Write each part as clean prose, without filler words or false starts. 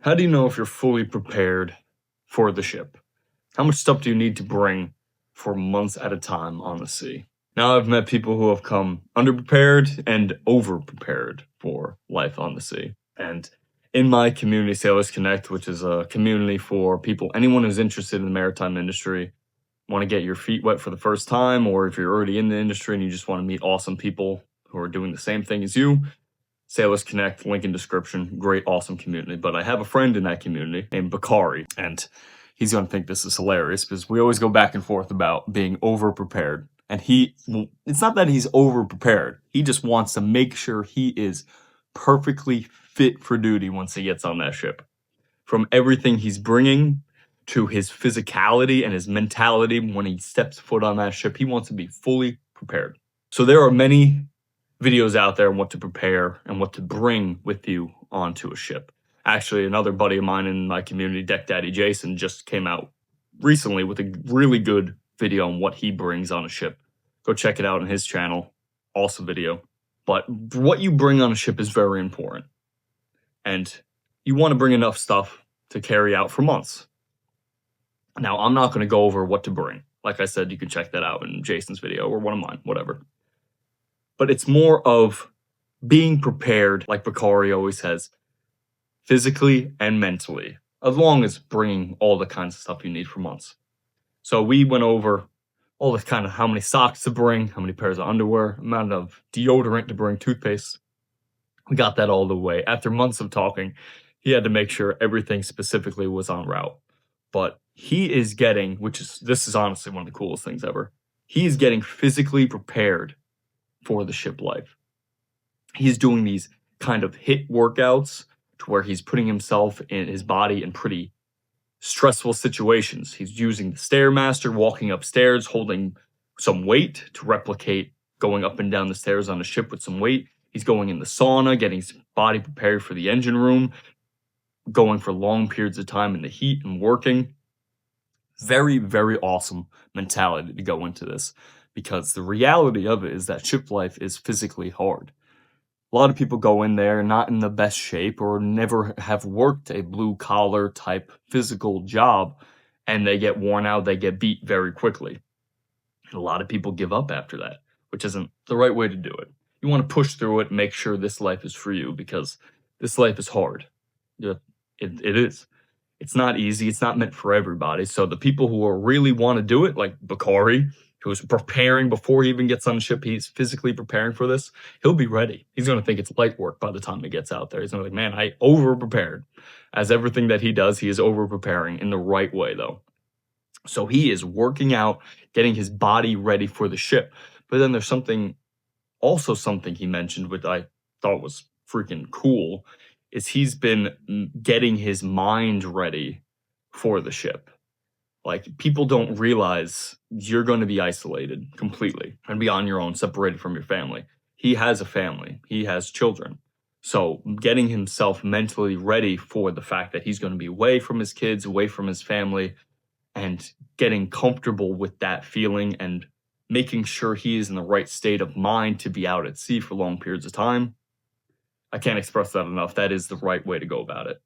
How do you know if you're fully prepared for the ship? How much stuff do you need to bring for months at a time on the sea? Now, I've met people who have come underprepared and overprepared for life on the sea. And in my community, Sailors Connect, which is a community for people, anyone who's interested in the maritime industry, want to get your feet wet for the first time, or if you're already in the industry and you just want to meet awesome people who are doing the same thing as you, Sailors Connect, link in description. Great, awesome community. But I have a friend in that community named Bakari, and he's going to think this is hilarious because we always go back and forth about being over-prepared. And it's not that he's over-prepared. He just wants to make sure he is perfectly fit for duty once he gets on that ship. From everything he's bringing to his physicality and his mentality when he steps foot on that ship, he wants to be fully prepared. So there are many videos out there on what to prepare and what to bring with you onto a ship. Actually, another buddy of mine in my community, Deck Daddy Jason, just came out recently with a really good video on what he brings on a ship. Go check it out on his channel. Awesome video. But what you bring on a ship is very important. And you want to bring enough stuff to carry out for months. Now, I'm not going to go over what to bring. Like I said, you can check that out in Jason's video or one of mine, whatever. But it's more of being prepared, like Bakari always says, physically and mentally, as long as bringing all the kinds of stuff you need for months. So we went over all the kind of how many socks to bring, how many pairs of underwear, amount of deodorant to bring, toothpaste. We got that all the way. After months of talking, he had to make sure everything specifically was en route. But he is getting, this is honestly one of the coolest things ever, he is getting physically prepared for the ship life. He's doing these kind of HIIT workouts to where he's putting himself in his body in pretty stressful situations. He's using the Stairmaster, walking upstairs, holding some weight to replicate going up and down the stairs on a ship with some weight. He's going in the sauna, getting his body prepared for the engine room, going for long periods of time in the heat and working. Very, very awesome mentality to go into this, because the reality of it is that ship life is physically hard. A lot of people go in there not in the best shape or never have worked a blue-collar type physical job, and they get worn out, they get beat very quickly. And a lot of people give up after that, which isn't the right way to do it. You want to push through it and make sure this life is for you, because this life is hard. It is. It's not easy. It's not meant for everybody. So the people who really want to do it, like Bakari, who's preparing before he even gets on the ship, he's physically preparing for this, he'll be ready. He's going to think it's light work by the time he gets out there. He's going to be like, man, I over-prepared. As everything that he does, he is over-preparing in the right way, though. So he is working out, getting his body ready for the ship. But then there's something he mentioned, which I thought was freaking cool, is he's been getting his mind ready for the ship. Like, people don't realize you're going to be isolated completely and be on your own, separated from your family. He has a family. He has children. So getting himself mentally ready for the fact that he's going to be away from his kids, away from his family, and getting comfortable with that feeling and making sure he is in the right state of mind to be out at sea for long periods of time. I can't express that enough. That is the right way to go about it.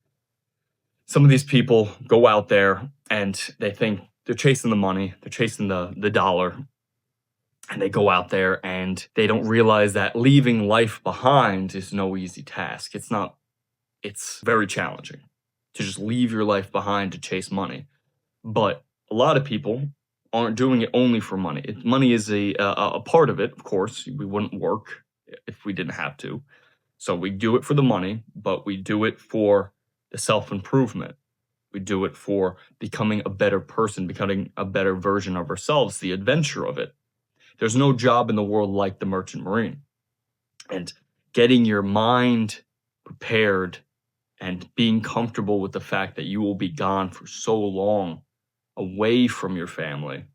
Some of these people go out there and they think they're chasing the money, they're chasing the dollar, and they go out there and they don't realize that leaving life behind is no easy task. It's very challenging to just leave your life behind to chase money. But a lot of people aren't doing it only for money. Money is a part of it, of course. We wouldn't work if we didn't have to. So we do it for the money, but we do it for the self-improvement. We do it for becoming a better person, becoming a better version of ourselves, the adventure of it. There's no job in the world like the merchant marine. And getting your mind prepared and being comfortable with the fact that you will be gone for so long, away from your family,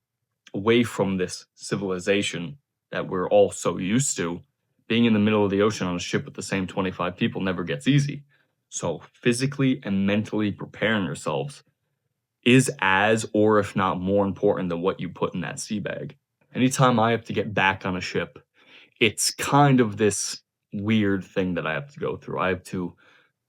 away from this civilization that we're all so used to. Being in the middle of the ocean on a ship with the same 25 people never gets easy. So physically and mentally preparing yourselves is as, or if not more important than what you put in that sea bag. Anytime I have to get back on a ship, it's kind of this weird thing that I have to go through. I have to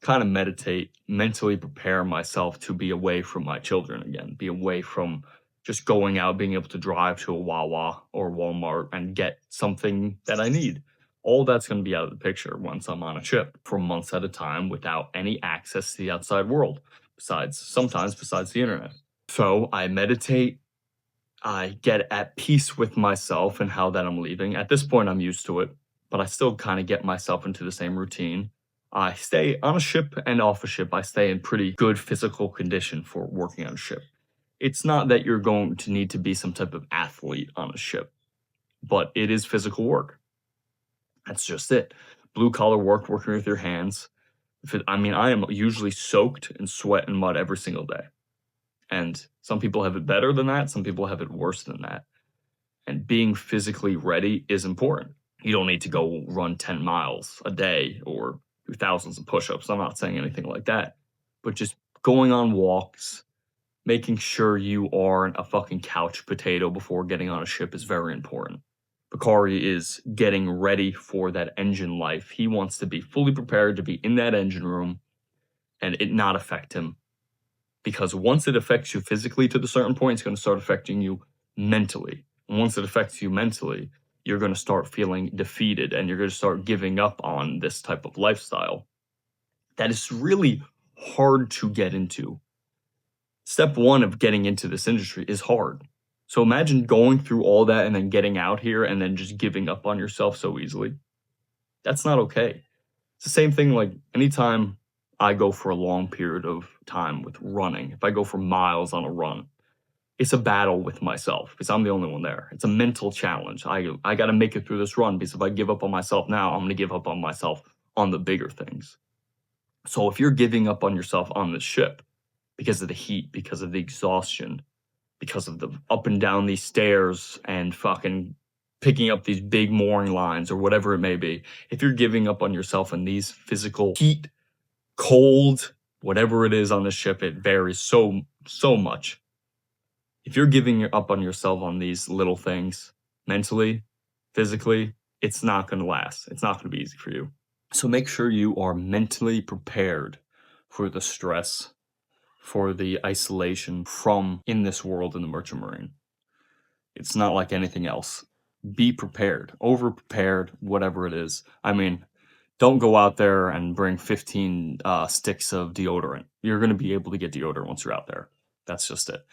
kind of meditate, mentally prepare myself to be away from my children again, be away from just going out, being able to drive to a Wawa or Walmart and get something that I need. All that's going to be out of the picture once I'm on a ship for months at a time without any access to the outside world, sometimes besides the internet. So I meditate, I get at peace with myself and how that I'm leaving. At this point, I'm used to it, but I still kind of get myself into the same routine. I stay on a ship and off a ship. I stay in pretty good physical condition for working on a ship. It's not that you're going to need to be some type of athlete on a ship, but it is physical work. That's just it. Blue collar work, working with your hands. I am usually soaked in sweat and mud every single day. And some people have it better than that. Some people have it worse than that. And being physically ready is important. You don't need to go run 10 miles a day or do thousands of push-ups. I'm not saying anything like that. But just going on walks, making sure you aren't a fucking couch potato before getting on a ship is very important. Bakari is getting ready for that engine life. He wants to be fully prepared to be in that engine room and it not affect him. Because once it affects you physically to the certain point, it's going to start affecting you mentally. And once it affects you mentally, you're going to start feeling defeated and you're going to start giving up on this type of lifestyle. That is really hard to get into. Step one of getting into this industry is hard. So imagine going through all that and then getting out here and then just giving up on yourself so easily. That's not okay. It's the same thing like anytime I go for a long period of time with running, if I go for miles on a run, it's a battle with myself because I'm the only one there. It's a mental challenge. I got to make it through this run because if I give up on myself now, I'm going to give up on myself on the bigger things. So if you're giving up on yourself on this ship because of the heat, because of the exhaustion, because of the up and down these stairs and fucking picking up these big mooring lines or whatever it may be, if you're giving up on yourself in these physical heat, cold, whatever it is on the ship, it varies so much. If you're giving up on yourself on these little things, mentally, physically, it's not going to last. It's not going to be easy for you. So make sure you are mentally prepared for the stress, for the isolation from in this world in the Merchant Marine. It's not like anything else. Be prepared, over prepared, whatever it is. I mean, don't go out there and bring 15 sticks of deodorant. You're going to be able to get deodorant once you're out there. That's just it.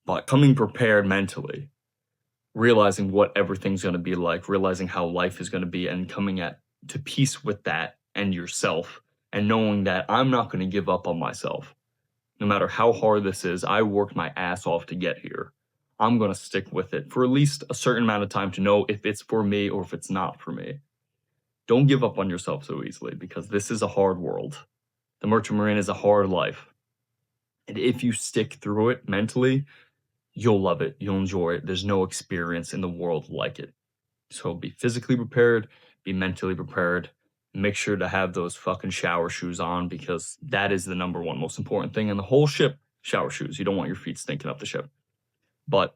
But coming prepared mentally, realizing what everything's going to be like, realizing how life is going to be, and coming to peace with that and yourself, and knowing that I'm not going to give up on myself. No matter how hard this is, I worked my ass off to get here. I'm going to stick with it for at least a certain amount of time to know if it's for me or if it's not for me. Don't give up on yourself so easily because this is a hard world. The Merchant Marine is a hard life. And if you stick through it mentally, you'll love it. You'll enjoy it. There's no experience in the world like it. So be physically prepared, be mentally prepared. Make sure to have those fucking shower shoes on because that is the number one most important thing in the whole ship, shower shoes. You don't want your feet stinking up the ship. But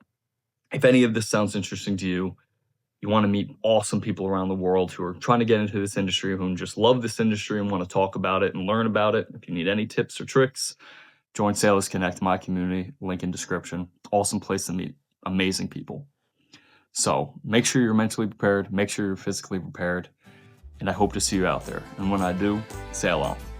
if any of this sounds interesting to you, you want to meet awesome people around the world who are trying to get into this industry, who just love this industry and want to talk about it and learn about it. If you need any tips or tricks, join Sailors Connect, my community, link in description. Awesome place to meet amazing people. So make sure you're mentally prepared, make sure you're physically prepared, and I hope to see you out there. And when I do, sail on.